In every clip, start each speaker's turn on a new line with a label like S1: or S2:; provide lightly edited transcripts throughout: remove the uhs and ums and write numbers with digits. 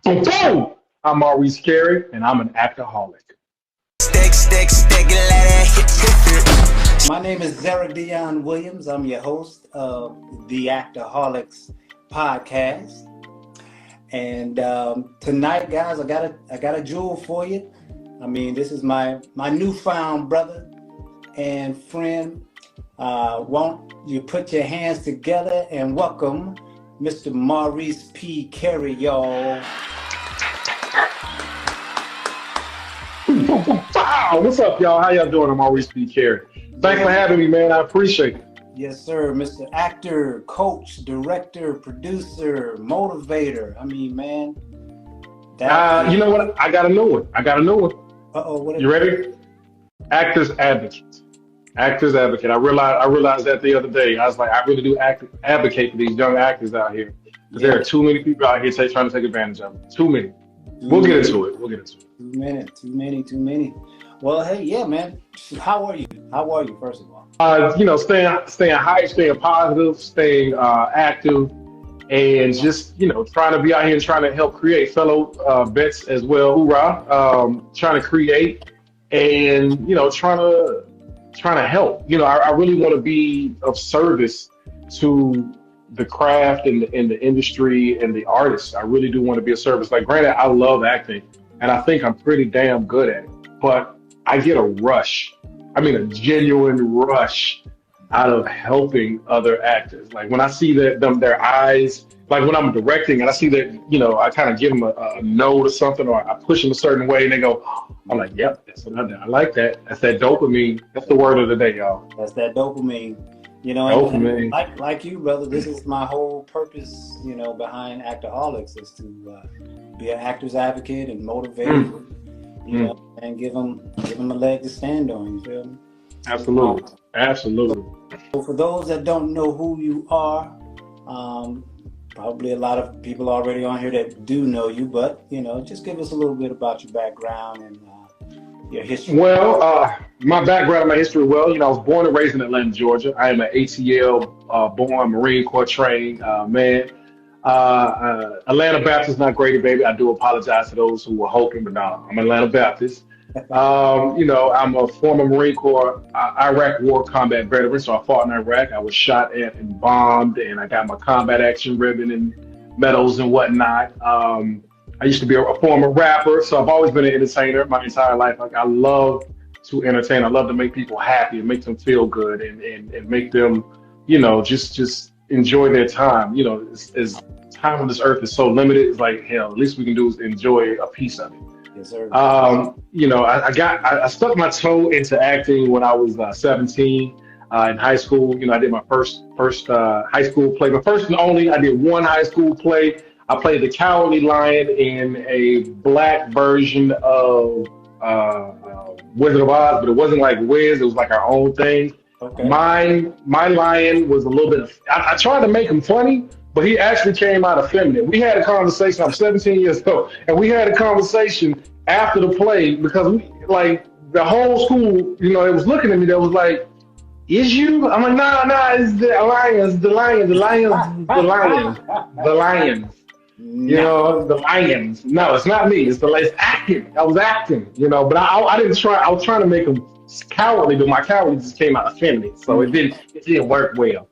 S1: Boom, boom. I'm Maurice Kerry, and I'm an actorholic.
S2: My name is Derek Dion Williams. I'm your host of the ActorHolics podcast. And tonight, guys, I got a jewel for you. I mean, this is my newfound brother and friend. Won't you put your hands together and welcome Mr. Maurice P. Kerry, y'all.
S1: Wow, what's up, y'all? How y'all doing? I'm Maurice P. Kerry. Thanks for having me, man. I appreciate it.
S2: Yes, sir. Mr. Actor, coach, director, producer, motivator. I mean, man.
S1: You know what? I got a new one.
S2: Uh-oh. What is
S1: You ready? Actors Advocate. Actors Advocate. I realized that the other day. I was like, I really do advocate for these young actors out here. Because there are too many people out here trying to take advantage of them. Too many. We'll get into it.
S2: Too many. Well, hey, yeah, man. How are you, first of all?
S1: Staying high, staying positive, staying active, and just, trying to be out here and trying to help create fellow vets as well. Hoorah. Trying to create and, trying to help. I really want to be of service to the craft and the industry and the artists. I really do want to be of service. Like, granted, I love acting, and I think I'm pretty damn good at it, but I get a genuine rush out of helping other actors. Like when I see their eyes, like when I'm directing and I see that, I kind of give them a note or something, or I push them a certain way and they go, I'm like, yep, that's what I did. I like that. That's that dopamine. That's the word of the day, y'all.
S2: That's that dopamine.
S1: Dopamine.
S2: Like you, brother, this is my whole purpose, behind ActorHolics is to be an actor's advocate and motivate and give them a leg to stand on. You feel me?
S1: Absolutely.
S2: So for those that don't know who you are, probably a lot of people already on here that do know you, but just give us a little bit about your background and your history.
S1: Well, my background, my history. Well, I was born and raised in Atlanta, Georgia. I am an ATL born Marine Corps trained man. Atlanta Baptist, not Grady, baby. I do apologize to those who were hoping, but no, I'm Atlanta Baptist. I'm a former Marine Corps Iraq War combat veteran, so I fought in Iraq. I was shot at and bombed, and I got my combat action ribbon and medals and whatnot. I used to be a former rapper, so I've always been an entertainer my entire life. Like, I love to entertain. I love to make people happy and make them feel good and make them, just enjoy their time. As time on this earth is so limited, it's like, hell, at least we can do is enjoy a piece of it.
S2: Yes, sir.
S1: I stuck my toe into acting when I was 17 in high school. I did my first high school play, my first and only. I did one high school play. I played the Cowardly Lion in a black version of Wizard of Oz, but it wasn't like Wiz. It was like our own thing.
S2: Okay.
S1: My lion was a little bit. I tried to make him funny, but he actually came out effeminate. We had a conversation. I'm 17 years old, and we had a conversation after the play because the whole school, it was looking at me. That was like, "Is you?" I'm like, "Nah, it's the lions, the lions." The lions. No, it's not me. It's acting. I was acting, but I didn't try. I was trying to make him cowardly, but my cowardly just came out effeminate, so it didn't work well.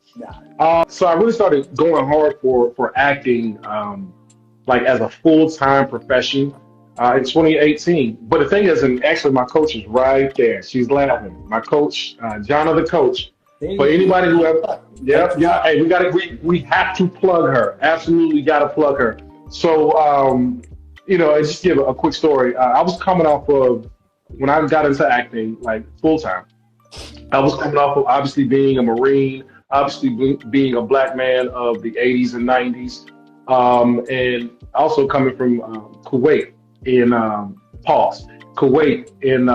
S1: So I really started going hard for acting, as a full-time profession in 2018. But the thing is, and actually my coach is right there. She's laughing. My coach, Jonna the coach. For anybody who ever, hey, we have to plug her. Absolutely got to plug her. So, just give a quick story. I was coming off of, when I got into acting, full-time, I was coming off of obviously being a Marine, obviously being a black man of the 80s and 90s, and also coming from Kuwait in Kuwait in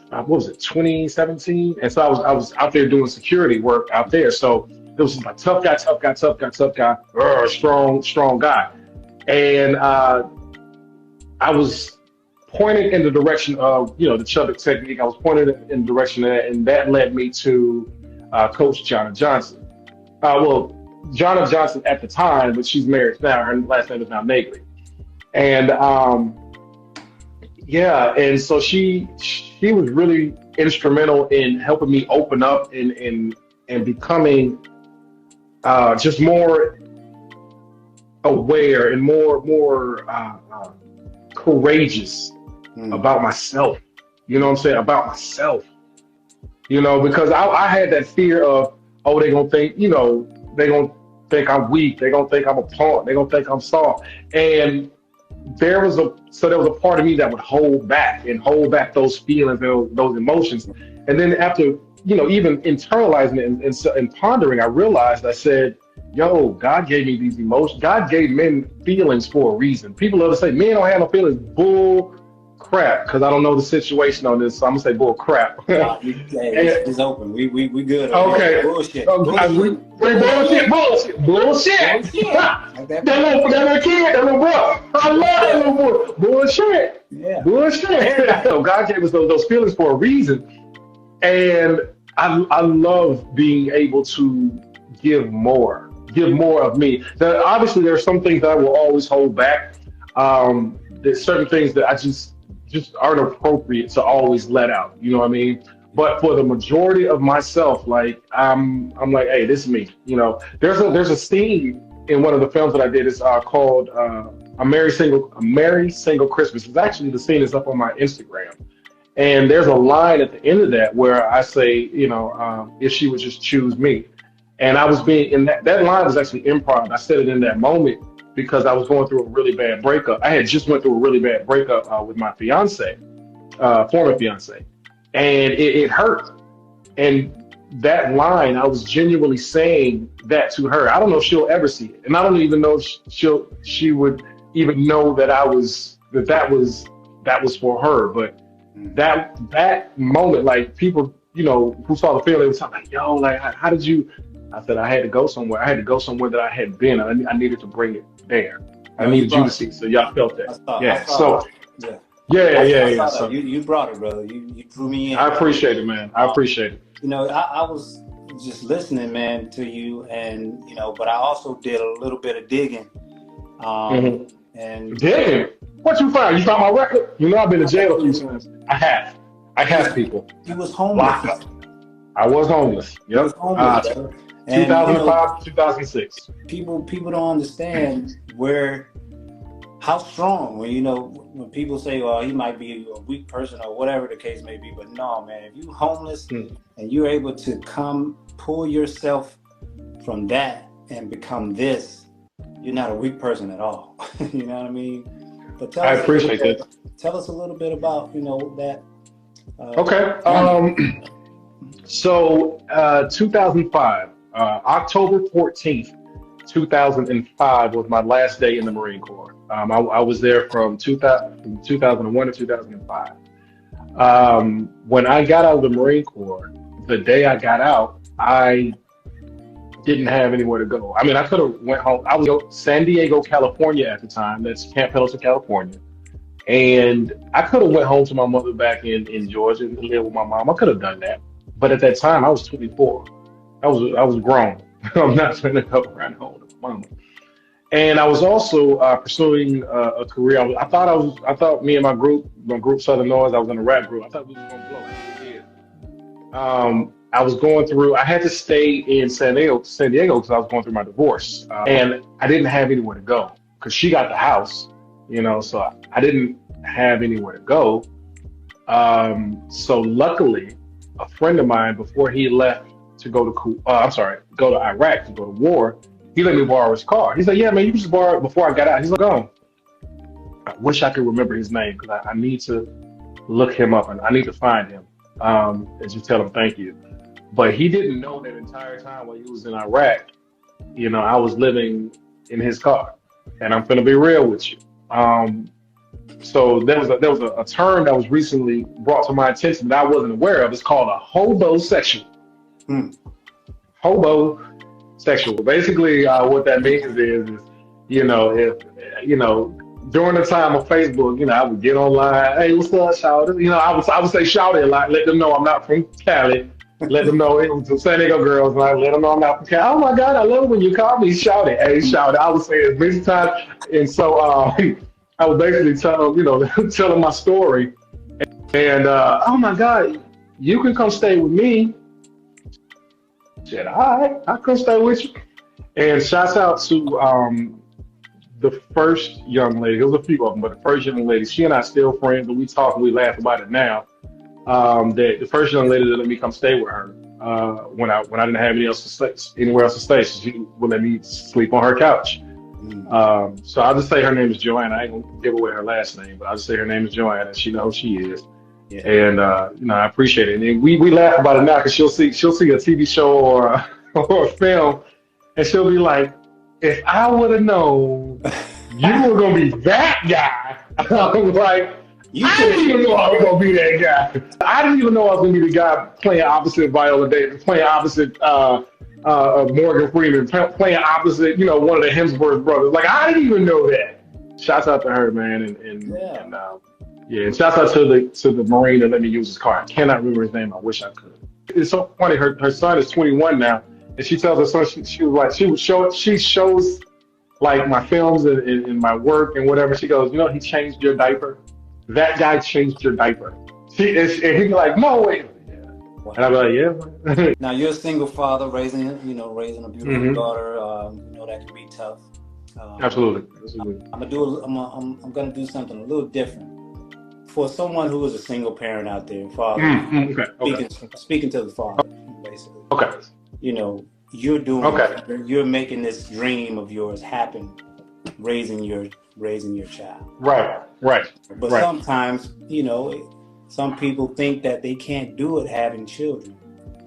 S1: what was it, 2017? And so I was out there doing security work out there. So it was like tough guy, strong guy. And I was pointed in the direction of, the Chubbuck technique. I was pointed in the direction of that, and that led me to Coach Jonna Johnson. Jonna Johnson at the time, but she's married now. Her last name is now Nagley. And yeah, and so she was really instrumental in helping me open up and becoming just more aware and more courageous about myself. You know what I'm saying? About myself. You know, because I had that fear of, oh, they gonna think, you know, they gonna think I'm weak. They gonna think I'm a punk. They gonna think I'm soft. And there was a part of me that would hold back those feelings, those emotions. And then after, you know, even internalizing it and pondering, I realized, I said, yo, God gave me these emotions. God gave men feelings for a reason. People love to say men don't have no feelings. Bull crap, because I don't know the situation on this, so I'm gonna say bull crap.
S2: It's open. We good.
S1: Okay.
S2: Bullshit.
S1: Bullshit. That little kid, that little bro. I love that little boy. Bullshit.
S2: Yeah.
S1: Bullshit. So God gave us those feelings for a reason, and I love being able to give more of me. Now, obviously, there are some things that I will always hold back. There's certain things that I just aren't appropriate to always let out. You know what I mean? But for the majority of myself, like I'm like, hey, this is me. You know, there's a scene in one of the films that I did is called a Merry Single Christmas. It's actually, the scene is up on my Instagram, and there's a line at the end of that where I say, you know, if she would just choose me. And I was being in that line was actually improv. I said it in that moment because I was going through a really bad breakup. I had just went through a really bad breakup with my fiance, former fiance, and it hurt. And that line, I was genuinely saying that to her. I don't know if she'll ever see it, and I don't even know if she would even know that that was for her. But that moment, like, people, you know, who saw the film, they was talking like, yo, like, how did you? I said I had to go somewhere. I had to go somewhere that I had been. I needed to bring it there. I needed you to see. So y'all felt that. Yeah. So
S2: you brought it, brother. You drew me in.
S1: I appreciate it, man. I appreciate it.
S2: You know, I was just listening, man, to you, and you know, but I also did a little bit of digging. And
S1: digging. What you found? You found my record? You know, I've been to jail a few times. I have people.
S2: You was homeless.
S1: I was homeless. Yep. 2005, 2006.
S2: People don't understand how strong, when people say, well, he might be a weak person or whatever the case may be, but no, man, if you homeless and you're able to pull yourself from that and become this, you're not a weak person at all. You know what I mean? But
S1: I appreciate that.
S2: Tell us a little bit about, that.
S1: Okay. So 2005. October 14th, 2005 was my last day in the Marine Corps. I was there from 2001 to 2005. When I got out of the Marine Corps, the day I got out, I didn't have anywhere to go. I mean, I could have went home. I was in San Diego, California at the time. That's Camp Pendleton, California. And I could have went home to my mother back in Georgia and lived with my mom. I could have done that. But at that time, I was 24. I was grown. I'm not trying to go around home with my mama. And I was also pursuing a career. I thought me and my group Southern Noise, I was in a rap group. I thought we was gonna blow. I was going through. I had to stay in San Diego because I was going through my divorce, and I didn't have anywhere to go because she got the house, So I didn't have anywhere to go. So luckily, a friend of mine, before he left to go to Iraq to go to war, he let me borrow his car. He's like, yeah, man, you can just borrow it before I got out. He's like, oh, I wish I could remember his name because I need to look him up and I need to find him and just tell him thank you. But he didn't know that entire time while he was in Iraq, I was living in his car. And I'm going to be real with you. So there was a term that was recently brought to my attention that I wasn't aware of. It's called a hobosexual. Hobosexual. Basically, what that means is, if during the time of Facebook, I would get online, hey, what's up, shout it? I would say shout it a lot, let them know I'm not from Cali. Let them know it was some San Diego girls, and I let them know I'm not from Cali. Oh my God, I love it when you call me shout it. Hey, shout it. I would say it many times. And so I was basically telling, telling my story. And oh my God, you can come stay with me. I said, all right, I'll come stay with you. And shouts out to the first young lady. There was a few of them, but the first young lady, she and I still friends, and we talk and we laugh about it now. The first young lady that let me come stay with her when I didn't have anywhere else to stay, so she would let me sleep on her couch. So I'll just say her name is Joanna. I ain't gonna give away her last name, but I'll just say her name is Joanna, and she knows who she is.
S2: Yeah.
S1: And I appreciate it. And we laugh about it now because she'll see a TV show or a film, and she'll be like, "If I would have known you were gonna be that guy," I was like, I didn't even know I was gonna be that guy. I didn't even know I was gonna be the guy playing opposite Viola Davis, playing opposite Morgan Freeman, playing opposite, one of the Hemsworth brothers. Like I didn't even know that. Shouts out to her, man, and shouts out to the Marine that let me use his car. I cannot remember his name. I wish I could. It's so funny. Her son is 21 now, and she tells her son she shows like my films and my work and whatever. She goes, he changed your diaper. That guy changed your diaper. And he'd be like, no way.
S2: Wow.
S1: And I'd be like, yeah.
S2: Now you're a single father raising a beautiful daughter. That can be tough.
S1: Absolutely.
S2: I'm gonna do something a little different for someone who is a single parent out there, father. Speaking to the father, basically.
S1: Okay.
S2: You're making this dream of yours happen, raising your child.
S1: Right.
S2: But sometimes, some people think that they can't do it having children,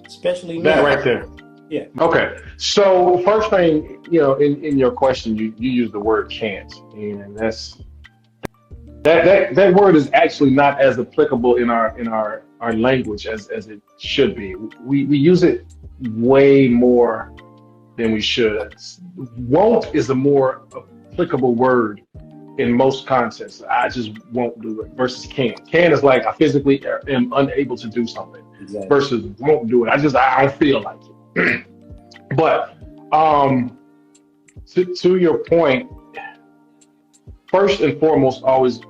S2: especially now.
S1: That right there.
S2: Yeah.
S1: Okay. So first thing, in your question, you use the word can't, and that word is actually not as applicable in our language as it should be. We use it way more than we should. Won't is a more applicable word in most contexts. I just won't do it versus can. Can is like I physically am unable to do something.
S2: Exactly. Versus
S1: won't do it. I don't feel like it. But to your point, first and foremost always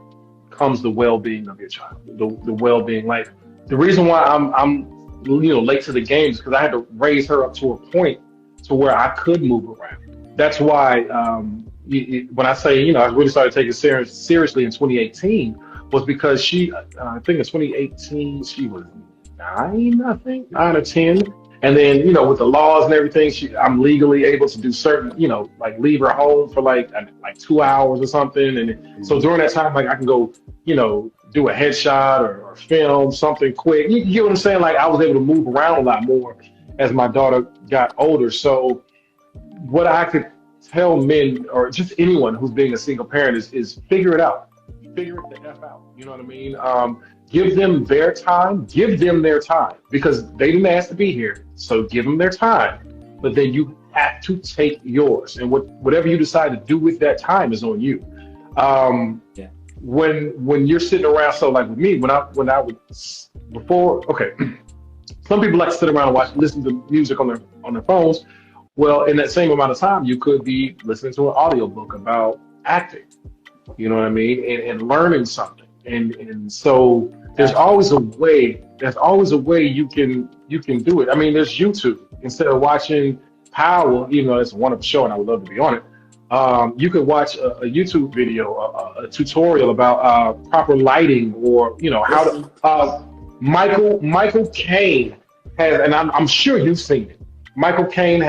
S1: comes the well-being of your child. The well-being. Like the reason why I'm late to the game is because I had to raise her up to a point to where I could move around. That's why when I say, I really started taking seriously in 2018 was because she, I think in 2018, she was 9 or 10. And then, with the laws and everything, I'm legally able to do certain, like leave her home for like 2 hours or something. And so during that time, like I can go, do a headshot or film something quick. You get what I'm saying? Like I was able to move around a lot more as my daughter got older. So what I could tell men or just anyone who's being a single parent is figure it out. Figure it the F out. You know what I mean? Give them their time. Give them their time because they didn't ask to be here. So give them their time. But then you have to take yours. And whatever you decide to do with that time is on you. When you're sitting around, so like with me, when I was before, okay, some people like to sit around and listen to music on their phones. Well, in that same amount of time, you could be listening to an audiobook about acting. You know what I mean? And learning something. And so there's always a way. There's always a way you can do it. I mean, there's YouTube. Instead of watching Power, even though it's a wonderful show and I would love to be on it, you could watch a YouTube video, a tutorial about proper lighting, or how to. Michael Caine has, and I'm sure you've seen it. Michael Caine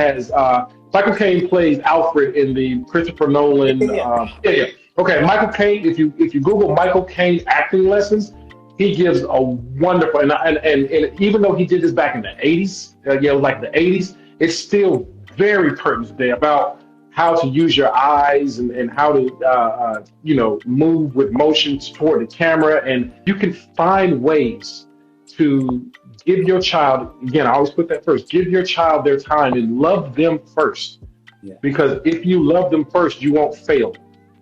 S1: plays Alfred in the Christopher Nolan. Okay, Michael Caine. If you Google Michael Caine acting lessons, he gives a wonderful and even though he did this back in the 80s, like the 80s, it's still very pertinent today about how to use your eyes and how to move with motion toward the camera, and you can find ways to give your child. Again, I always put that first. Give your child their time and love them first, because if you love them first, you won't fail.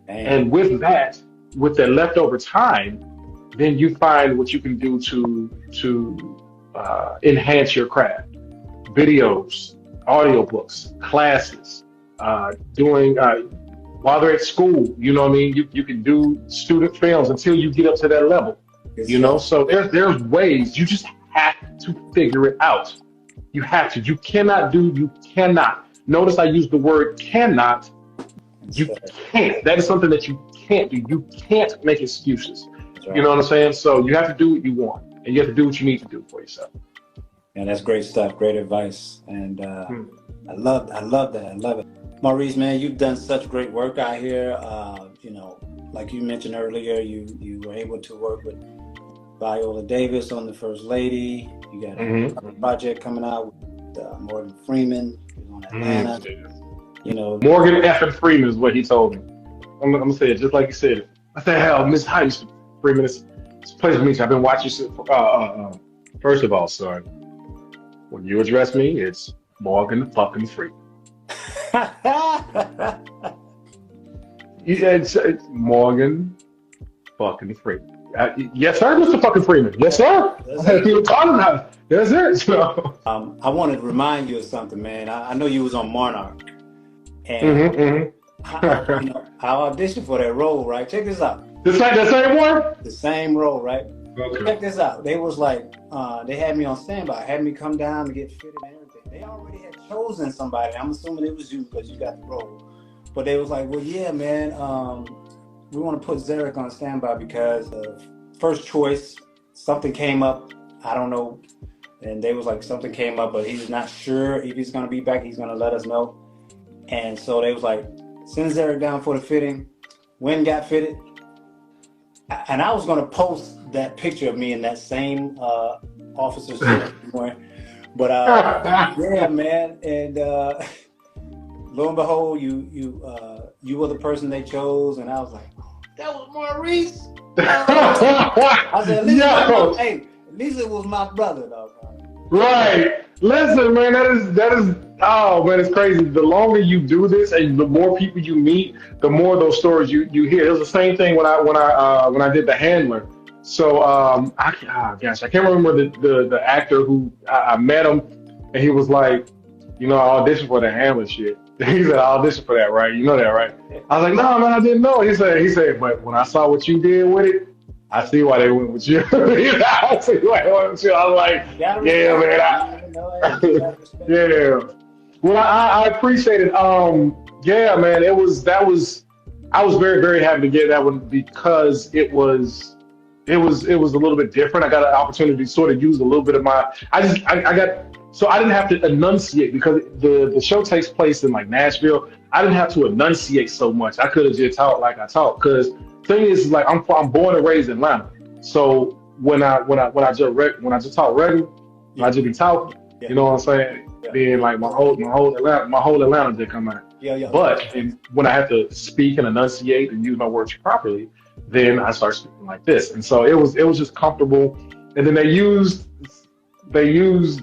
S1: And with that leftover time, then you find what you can do to enhance your craft. Videos, audiobooks, classes, doing while they're at school. You know what I mean? You can do student films until you get up to that level.
S2: Yes,
S1: You
S2: sir.
S1: know, so there's ways. You just have to figure it out. You have to. You cannot. Notice I use the word cannot.
S2: Yes,
S1: You
S2: sir.
S1: can't. That is something that you can't do. You can't make excuses.
S2: That's
S1: You know
S2: right.
S1: what I'm saying? So you have to do what you want, and you have to do what you need to do for yourself.
S2: And that's great stuff. Great advice. And
S1: Hmm.
S2: I love that. I love it. Maurice, man, you've done such great work out here. Like you mentioned earlier, you were able to work with Viola Davis on The First Lady. You got a project coming out with Morgan Freeman. He's on Atlanta. You know,
S1: Morgan effing Freeman is what he told me. I'm gonna say it just like he said it. I said, hell, Miss Heist Freeman, it's a pleasure to meet you. I've been watching you. First of all, son, when you address me, it's Morgan fucking Freeman. Yeah, it's Morgan fucking Freeman. Yes, sir, Mr. fucking Freeman. Yes, sir.
S2: That's
S1: That's
S2: it.
S1: what calling that. That's it. So.
S2: I wanted to remind you of something, man. I know you was on Monarch, and
S1: Mm-hmm,
S2: I auditioned for that role, right? Check this out.
S1: The same one?
S2: The same role, right?
S1: Okay.
S2: Check this out. They was like, they had me on standby, had me come down to get fitted and everything. They already had chosen somebody. I'm assuming it was you because you got the role. But they was like, well, yeah, man, we want to put Zarek on standby because of first choice. Something came up. I don't know. And they was like, something came up, but he's not sure if he's going to be back. He's going to let us know. And so they was like, send Zarek down for the fitting. When got fitted. And I was going to post that picture of me in that same officer suit. But yeah, man. And lo and behold, you were the person they chose. And I was like, oh, that was Maurice. I said, at least it was my brother, though.
S1: Right. Listen, man, that is oh man, it's crazy. The longer you do this and the more people you meet, the more those stories you hear. It was the same thing when I did The Handler. So gosh, I can't remember the actor who I met him, and he was like, I auditioned for The Handler shit. He said, I auditioned for that, right? You know that, right? I was like, no, man, I didn't know. He said, but when I saw what you did with it, I see why they went with you. I see why they went with you. I was like, yeah, man. Yeah. Well, I appreciate it. Yeah, man. I was very, very happy to get that one because it was a little bit different. I got an opportunity to sort of use a little bit of I didn't have to enunciate because the show takes place in like Nashville. I didn't have to enunciate so much. I could have just talked like I talk because thing is like I'm born and raised in Atlanta. So when I just talk regular, when I just be talking, you know what I'm saying?
S2: Yeah.
S1: Then like my whole Atlanta did come out.
S2: Yeah.
S1: But when I have to speak and enunciate and use my words properly, then I start speaking like this. And so it was just comfortable. And then they used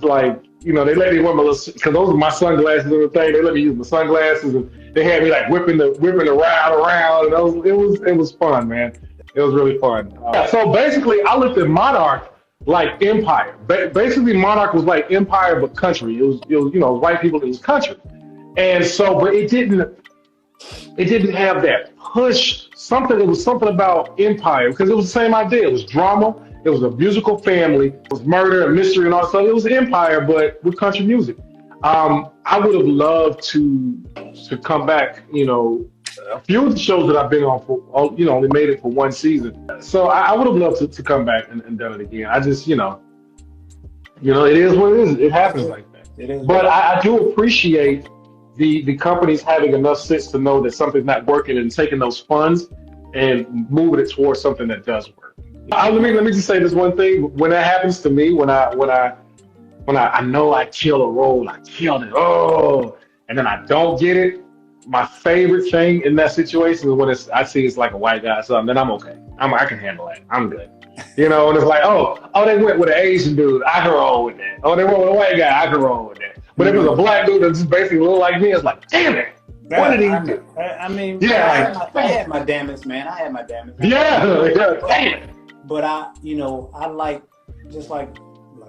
S1: like, they let me wear my little, because those are my sunglasses and everything. They let me use my sunglasses, and they had me like whipping the ride around. And it was fun, man. It was really fun. So basically, I looked at Monarch like Empire. Basically, Monarch was like Empire but country. It was white people. It was country, and so but it didn't have that push. It was something about Empire because it was the same idea. It was drama. It was a musical family. It was murder and mystery and all that stuff. It was Empire, but with country music. I would have loved to come back. A few of the shows that I've been on for, only made it for one season. So I would have loved to come back and done it again. I just, it is what it is. It happens like that.
S2: It is.
S1: But I do appreciate the companies having enough sense to know that something's not working and taking those funds and moving it towards something that does work. Let me just say this one thing. When that happens to me, when I know I kill a role, I killed it. Oh, and then I don't get it. My favorite thing in that situation is when I see it's like a white guy or something. Then I'm okay. I can handle that. I'm good. And it's like, oh, they went with an Asian dude. I can roll with that. Oh, they went with a white guy. I can roll with that. But if it was a black dude that just basically looked like me, it's like, damn it. What did he do?
S2: I mean,
S1: yeah,
S2: I had my damage, man. I had my damage.
S1: Yeah, damn it.
S2: But I like, just like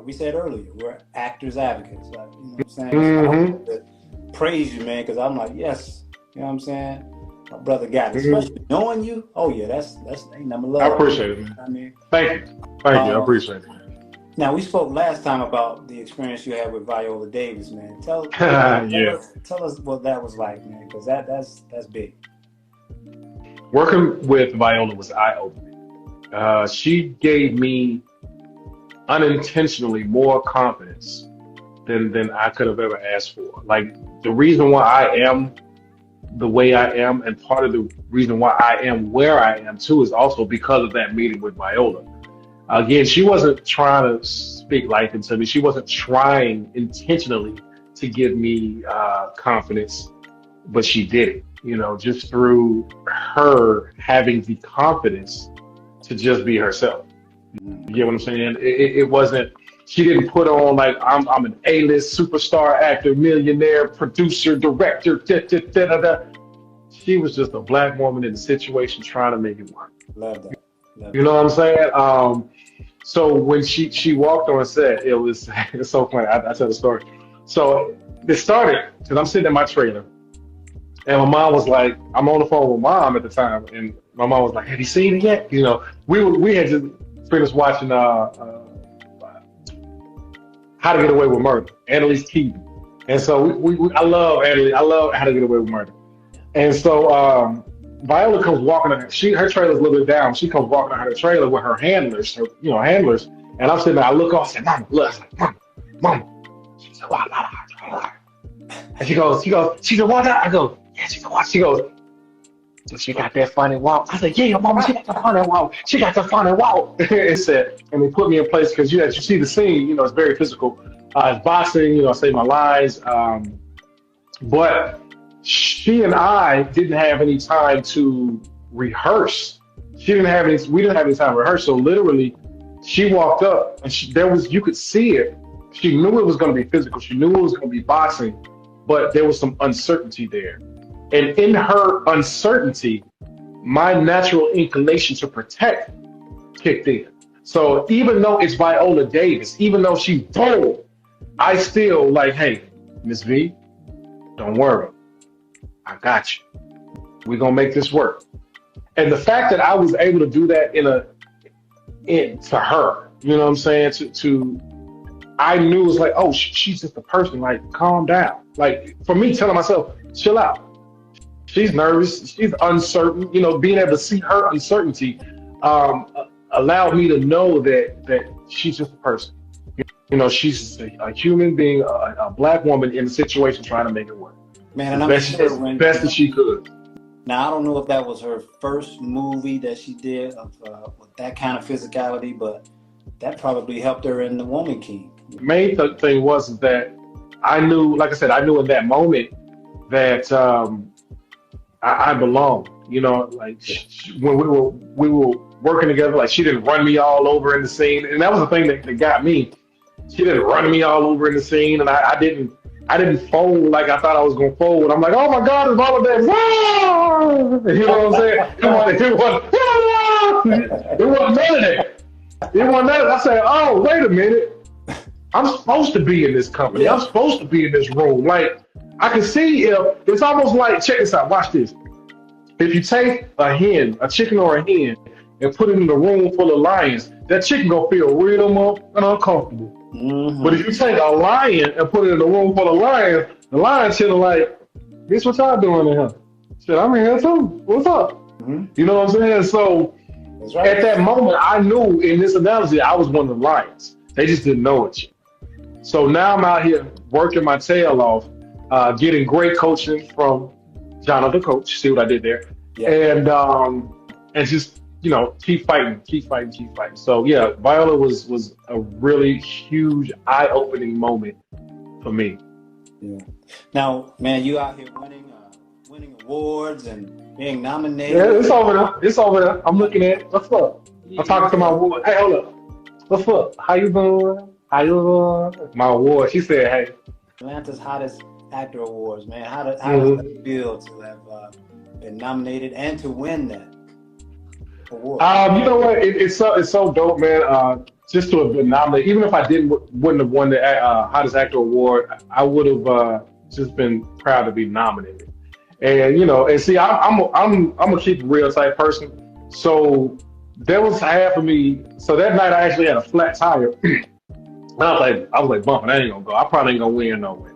S2: we said earlier, we're actors advocates. You know what I'm saying?
S1: Mm-hmm.
S2: So I praise you, man, because I'm like, yes, you know what I'm saying? My brother got it. Especially knowing you. Oh yeah, that's ain't number love.
S1: I appreciate it, man.
S2: I mean,
S1: thank you. I appreciate it.
S2: Now we spoke last time about the experience you had with Viola Davis, man. Tell us what that was like, man, because that's big.
S1: Working with Viola was eye-opening. She gave me unintentionally more confidence than I could have ever asked for. Like the reason why I am the way I am, and part of the reason why I am where I am too, is also because of that meeting with Viola. Again, she wasn't trying to speak life into me. She wasn't trying intentionally to give me confidence, but she did it, just through her having the confidence to just be herself. You get what I'm saying? It wasn't, she didn't put on like, I'm an A-list superstar actor, millionaire, producer, director, She was just a black woman in a situation trying to make it work.
S2: Love that.
S1: You know what I'm saying? So when she walked on set, it's so funny. I tell the story. So it started because I'm sitting in my trailer, and my mom was like, I'm on the phone with mom at the time, and my mom was like, "Have you seen it yet?" We had just finished watching How to Get Away with Murder, Annalise Keaton, and so I love Annalise. I love How to Get Away with Murder, and so Viola comes walking on her trailer's a little bit down. She comes walking on her trailer with her handlers, and I'm sitting there, I look off, I say, "Mama, look." I was like, Mama. She said, "Walk out of her trailer." And she said, "Walk out." I go, "Yeah." She said, "What?" She goes, "She got that funny walk." I said, "Yeah, Mama, she got the funny walk. She got the funny walk." And they put me in place because you see the scene, it's very physical. It's boxing, I say my lines. But she and I didn't have any time to rehearse. We didn't have any time to rehearse. So literally, she walked up and you could see it. She knew it was going to be physical. She knew it was going to be boxing, but there was some uncertainty there. And in her uncertainty, my natural inclination to protect kicked in. So even though it's Viola Davis, even though she's bold, I still like, "Hey, Miss V, don't worry. I got you. We're going to make this work." And the fact that I was able to do that to her, you know what I'm saying? I knew it was like, oh, she's just a person, like, calm down. Like, for me, telling myself, chill out. She's nervous. She's uncertain. Being able to see her uncertainty allowed me to know that she's just a person. She's a human being, a black woman in a situation trying to make it work.
S2: Man, and I'm
S1: best that she could.
S2: Now, I don't know if that was her first movie that she did with that kind of physicality, but that probably helped her in The Woman King.
S1: The main thing was that I knew, like I said, I knew in that moment that I belonged. Like when we were working together, like she didn't run me all over in the scene, and that was the thing that got me. She didn't run me all over in the scene, and I didn't fold like I thought I was going to fold. I'm like, "Oh my God, it's all of that." You know what I'm saying? It wasn't none of that. It wasn't none of that. I said, "Oh, wait a minute. I'm supposed to be in this company. I'm supposed to be in this room." Like, I can see it's almost like, check this out, watch this. If you take a chicken or a hen, and put it in a room full of lions, that chicken gonna feel real uncomfortable. Mm-hmm. But if you take a lion and put it in a room full of lions, the lion should have like, "This what y'all doing in here?" Shit, I'm in here too. What's up? Mm-hmm. You know what I'm saying? So right. At that moment, I knew in this analogy, I was one of the lions. They just didn't know it yet. So now I'm out here working my tail off, getting great coaching from John, the coach. See what I did there? Yeah. And just, keep fighting. So yeah, Viola was a really huge, eye-opening moment for me. Yeah.
S2: Now, man, you out here winning awards and being nominated.
S1: Yeah, it's over there. I'm looking at it. What's up? I'm talking to my award. Hey, hold up. What's up? How you doing? My award. She said, "Hey."
S2: Atlanta's hottest actor awards, man. How does it feel to have been nominated and to win that award?
S1: You know what? It's so dope, man. Just to have been nominated, even if I wouldn't have won the hottest actor award, I would have just been proud to be nominated. And and see, I'm a keep it real type person. So there was half of me. So that night I actually had a flat tire. I was like, bumping, I ain't gonna go. I probably ain't gonna win no way.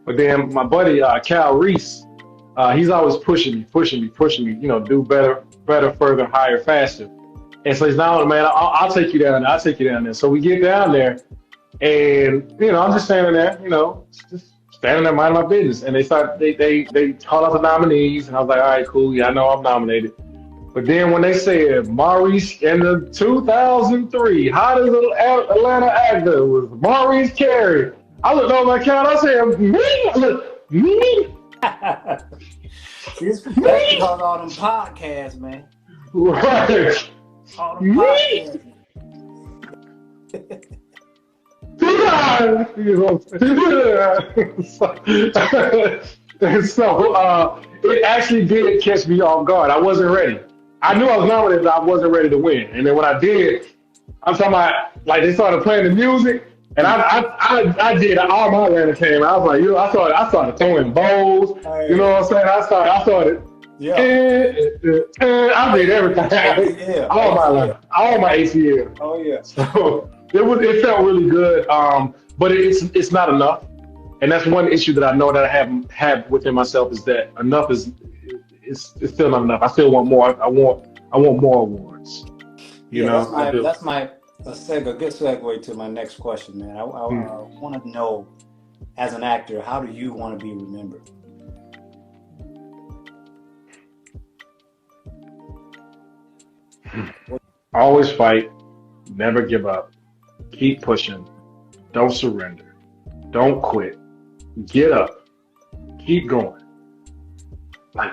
S1: But then my buddy Cal Reese, he's always pushing me. Do better, further, higher, faster. And so he's now, man, I'll take you down there. I'll take you down there. So we get down there, and I'm just standing there, just standing there minding my business. And they call out the nominees, and I was like, all right, cool, yeah, I know I'm nominated. But then when they said Maurice in the 2003 hottest Atlanta actor was Maurice Kerry, I looked over my account. I said, me.
S2: That's because all them podcasts, man.
S1: Right.
S2: All them podcasts.
S1: So it actually did catch me off guard. I wasn't ready. I knew I was nominated, but I wasn't ready to win. And then when I did, I'm talking about, like, they started playing the music, and I did all my Atlanta came. I was like, I started throwing bowls. You know what I'm saying? I started. Yeah. I did everything. Yeah. All my ACL.
S2: Oh yeah.
S1: So it felt really good. But it's not enough. And that's one issue that I know that I have within myself, is that enough is still not enough. I still want more. I want more awards.
S2: That's a good segue to my next question, man. I want to know, as an actor, how do you want to be remembered?
S1: Always fight, never give up, keep pushing, don't surrender, don't quit, get up, keep going. Like,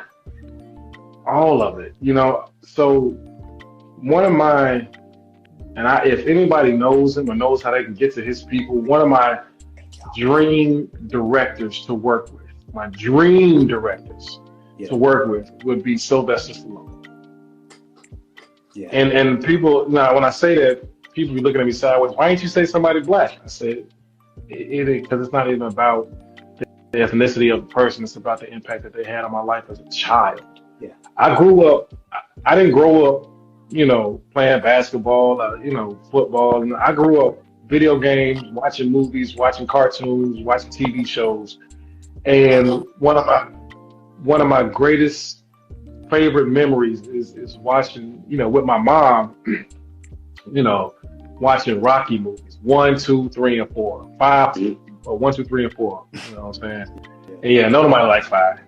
S1: all of it, So one of my, if anybody knows him or knows how they can get to his people, one of my dream directors to work with, to work with would be Sylvester Stallone. Yeah. And people, now when I say that, people be looking at me sideways. Why didn't you say somebody black? I said, because it's not even about the ethnicity of the person. It's about the impact that they had on my life as a child.
S2: Yeah.
S1: I grew up. I didn't grow up, playing basketball, football. And I grew up video games, watching movies, watching cartoons, watching TV shows. And one of my greatest favorite memories is watching, with my mom, watching Rocky movies, 1, 2, 3, and 4, 5, or 1, 2, 3, and 4. You know what I'm saying? And yeah, nobody likes 5.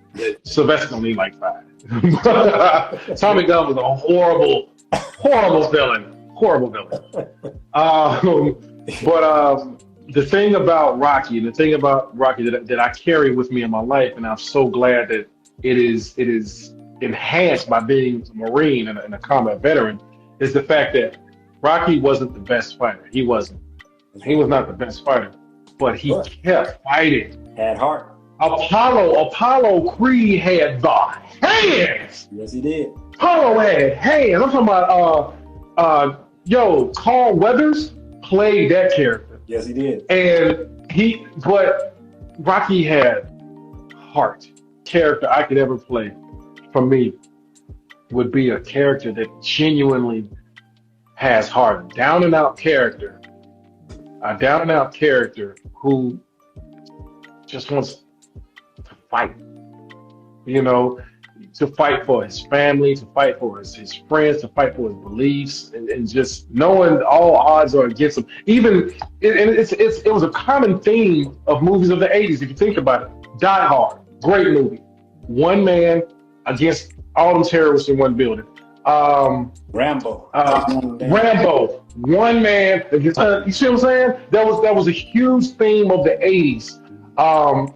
S1: Sylvester don't need like 5. Tommy Gunn was a horrible villain. But the thing about Rocky, that I carry with me in my life, and I'm so glad that it is enhanced by being a Marine and a combat veteran, is the fact that Rocky wasn't the best fighter. He wasn't. He was not the best fighter, but he kept fighting.
S2: Had heart.
S1: Apollo Creed had the hands.
S2: Yes, he did.
S1: Apollo had hands. I'm talking about Carl Weathers played that character.
S2: Yes, he did.
S1: But Rocky had heart. Character I could ever play, for me, would be a character that genuinely has heart. A down and out character who just wants to fight. To fight for his family, to fight for his friends, to fight for his beliefs, and just knowing all odds are against him. It was a common theme of movies of the 80s, if you think about it. Die Hard, great movie. One man against all them terrorists in one building.
S2: Rambo,
S1: one man against, you see what I'm saying? That was a huge theme of the 80s.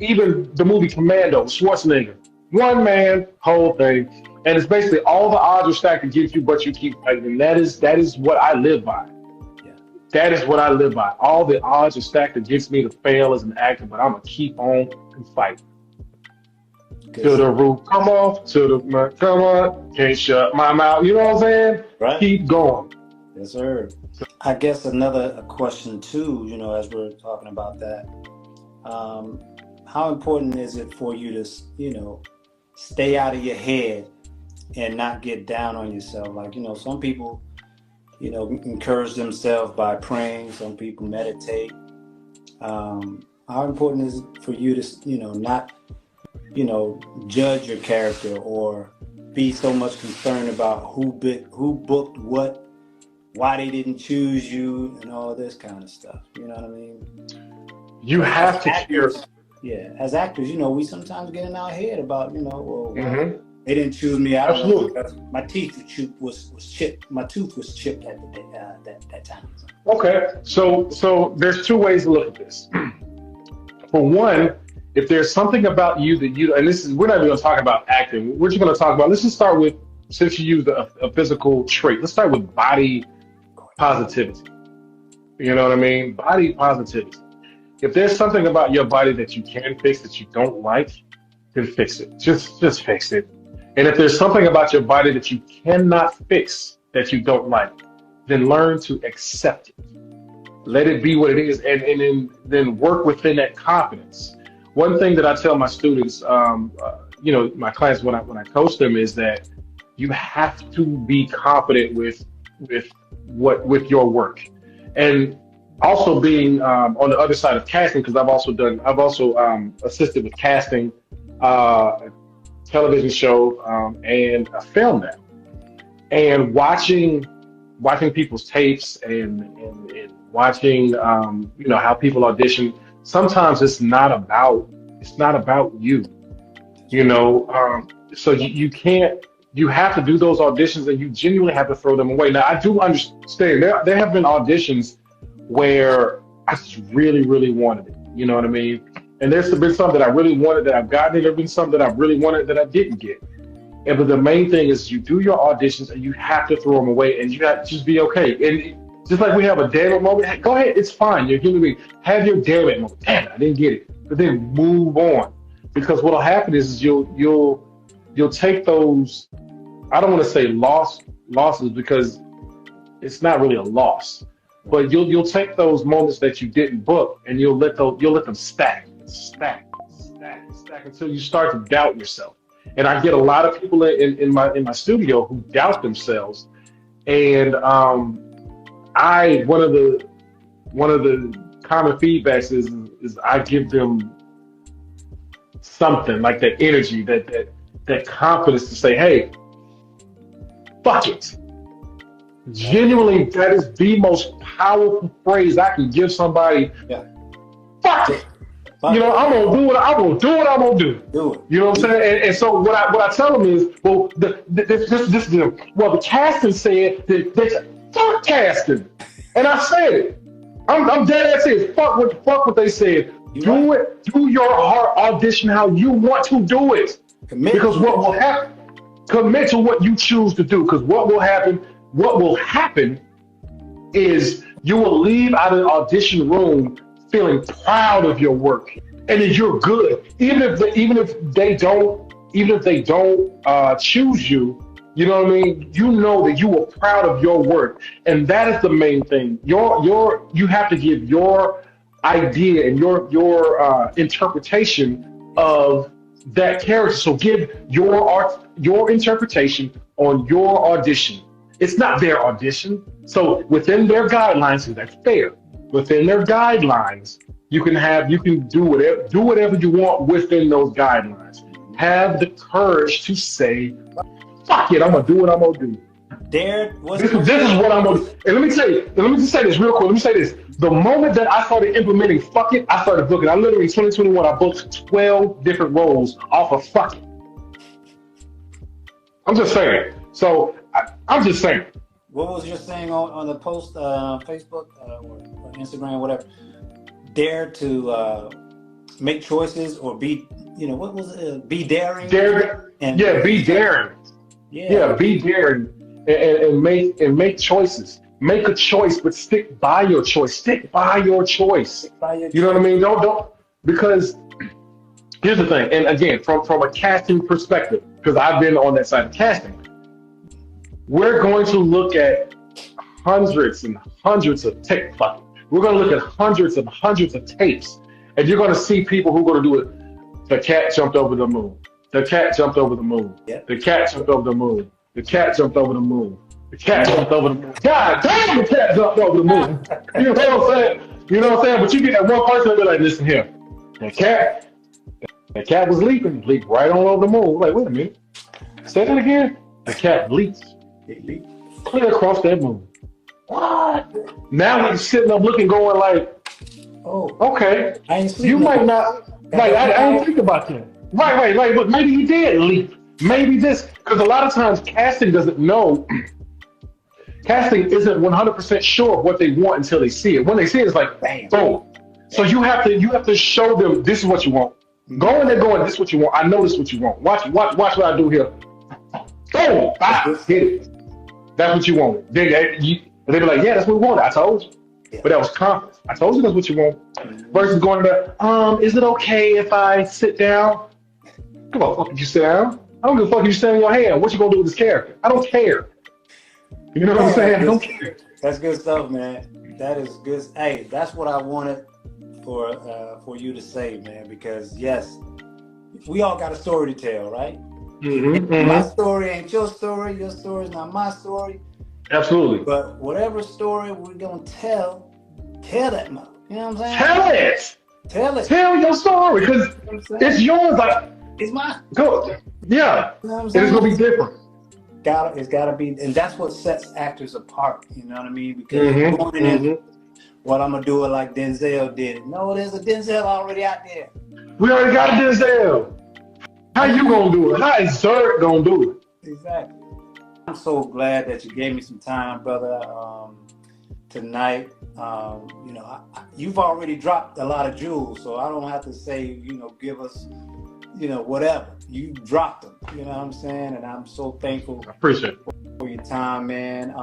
S1: Even the movie Commando, Schwarzenegger. One man, whole thing. And it's basically all the odds are stacked against you, but you keep fighting. And that is what I live by. Yeah. That is what I live by. All the odds are stacked against me to fail as an actor, but I'm going to keep on and fight. Till the roof come off, come on, can't shut my mouth. You know what I'm saying?
S2: Right.
S1: Keep going.
S2: Yes, sir. I guess another question too, as we're talking about that, how important is it for you to, stay out of your head and not get down on yourself. Like, you know, some people, you know, encourage themselves by praying. Some people meditate. How important is it for you to, you know, not, you know, judge your character or be so much concerned about who booked what, why they didn't choose you, and all this kind of stuff. You know what I mean?
S1: You have to hear.
S2: Yeah, as actors, you know, we sometimes get in our head about, you know, well, they didn't choose me. I don't know, because my teeth was chipped. My tooth was chipped at that time.
S1: Okay, so there's two ways to look at this. For one, if there's something about you that you, and this is, we're not even going to talk about acting. We're just going to talk about, let's just start with, since you used a physical trait, let's start with body positivity. You know what I mean? Body positivity. If there's something about your body that you can fix that you don't like, then fix it. Just fix it. And if there's something about your body that you cannot fix that you don't like, then learn to accept it. Let it be what it is, and then work within that confidence. One thing that I tell my students, you know, my clients when I coach them, is that you have to be confident with your work, and also being on the other side of casting, because I've also assisted with casting, a television show, and a film now, and watching people's tapes and watching you know, how people audition. Sometimes it's not about you, you know. So you have to do those auditions, and you genuinely have to throw them away. Now, I do understand there have been auditions where I just really, really wanted it. You know what I mean? And there's been some that I really wanted that I've gotten. There's been some that I really wanted that I didn't get. But the main thing is you do your auditions, and you have to throw them away, and you have to just be okay. And just like we have a damn it moment, go ahead, it's fine. You're human being. Have your damn it moment. Damn it, I didn't get it. But then move on, because what'll happen is you'll take those. I don't want to say losses, because it's not really a loss, but you'll take those moments that you didn't book, and you'll let them stack until you start to doubt yourself. And I get a lot of people in my studio who doubt themselves, and one of the common feedbacks is I give them something like that energy, that confidence to say, hey, fuck it. Genuinely, that is the most powerful phrase I can give somebody. Yeah. Fuck it. You know, I'm gonna do what I'm gonna do.
S2: Do it.
S1: You know what I'm saying? And so what I tell them is, well, the casting said that fuck casting, and I said it. I'm dead ass serious. Fuck what they said. Do it. Do your heart audition how you want to do it. Because what will happen? Commit to what you choose to do. Because what will happen? What will happen is you will leave out of the audition room feeling proud of your work, and that you're good. Even if they don't choose you, you know what I mean? You know that you were proud of your work, and that is the main thing. You have to give your idea and your interpretation of that character. So give your interpretation on your audition. It's not their audition. So within their guidelines, so that's fair. Within their guidelines, you can do whatever you want within those guidelines. Have the courage to say, fuck it, I'm gonna do what I'm gonna do. This is what I'm gonna do. And let me just say this real quick. Let me say this. The moment that I started implementing fuck it, I started booking. I literally, in 2021, I booked 12 different roles off of fuck it. I'm just saying. So I'm just saying.
S2: What was your saying on the post, Facebook or Instagram, whatever? Dare to make choices, or be, you know, what was it? Be daring.
S1: Be daring. Yeah, be daring and make choices. Make a choice, but stick by your choice. Stick by your choice. You know what I mean? Don't because here's the thing. And again, from a casting perspective, because I've been on that side of casting, we're going to look at hundreds and hundreds of tapes. We're going to look at hundreds and hundreds of tapes, and you're going to see people who are going to do it. The cat jumped over the moon. The cat jumped over the moon.
S2: Yep.
S1: The cat jumped over the moon. The cat jumped over the moon. The cat jumped over the moon. God damn, the cat jumped over the moon. You know what I'm saying? You know what I'm saying? But you get that one person that be like, listen here. The cat was leaped right on over the moon. Like, wait a minute. Say that again. The cat leaped clear across that moon. What? Now we're sitting up looking, going like, oh, okay.
S2: I ain't
S1: You might not. Like, I didn't think about that. Right. But maybe he did leap. Maybe this, because a lot of times casting doesn't know. Casting isn't 100% sure of what they want until they see it. When they see it, it's like, bang, boom. So you have to show them this is what you want. Go in there going, this is what you want. I know this is what you want. Watch what I do here. Boom! Hit it. That's what you wanted. They be like, yeah, that's what we wanted. I told you. Yeah. But that was confidence. I told you that's what you want. Versus going to is it okay if I sit down? Come on, fuck if you sit down. I don't give a fuck if you stand in your hand. What you gonna do with this character? I don't care. You know what I'm saying? I don't care.
S2: That's good stuff, man. That is good. Hey, that's what I wanted for you to say, man. Because yes, we all got a story to tell, right? My story ain't your story. Your story is not my story.
S1: Absolutely.
S2: But whatever story we're gonna tell that mother. You know what I'm saying?
S1: Tell it. Tell your story because it's yours. Like
S2: it's mine.
S1: Go. Yeah.
S2: You know what I'm
S1: saying? It's gonna be different.
S2: It's gotta be, and that's what sets actors apart. You know what I mean? Because well, I'm gonna do it like Denzel did it. No, there's a Denzel already out there.
S1: We already got a Denzel. How you gonna do it? How is Zerg gonna do it?
S2: Exactly. I'm so glad that you gave me some time, brother, tonight. You know, you've already dropped a lot of jewels, so I don't have to say, you know, give us, you know, whatever. You dropped them, you know what I'm saying? And I'm so thankful.
S1: I appreciate it.
S2: For your time, man.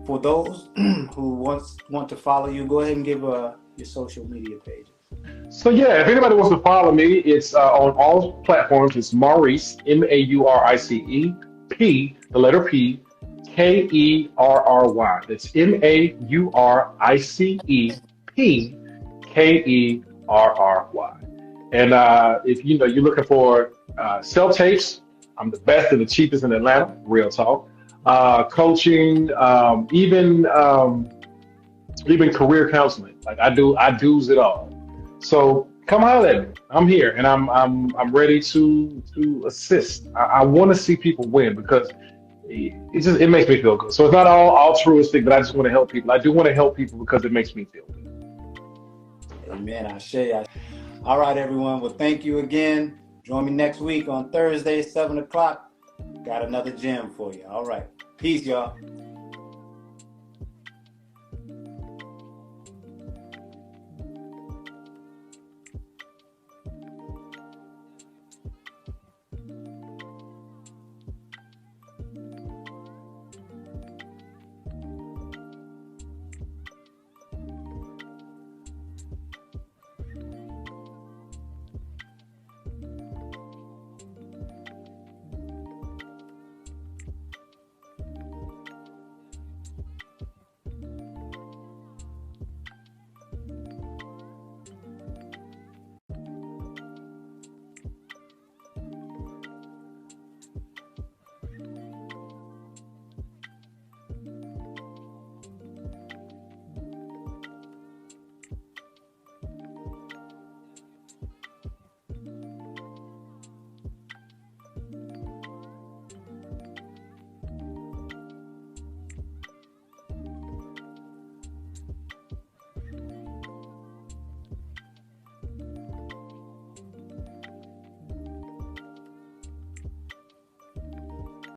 S2: For those who want to follow you, go ahead and give your social media pages.
S1: So yeah, if anybody wants to follow me, it's on all platforms. It's Maurice, Maurice, P, the letter P, Kerry. That's Maurice, Kerry. And if you know you're looking for self tapes, I'm the best and the cheapest in Atlanta. Real talk. Coaching, even career counseling. Like I do it all. So come holler at me. I'm here and I'm ready to assist. I want to see people win because it makes me feel good. So it's not all altruistic, but I just want to help people. I do want to help people because it makes me feel good.
S2: Amen. I share. All right, everyone. Well, thank you again. Join me next week on Thursday, 7 o'clock. Got another gem for you. All right. Peace, y'all.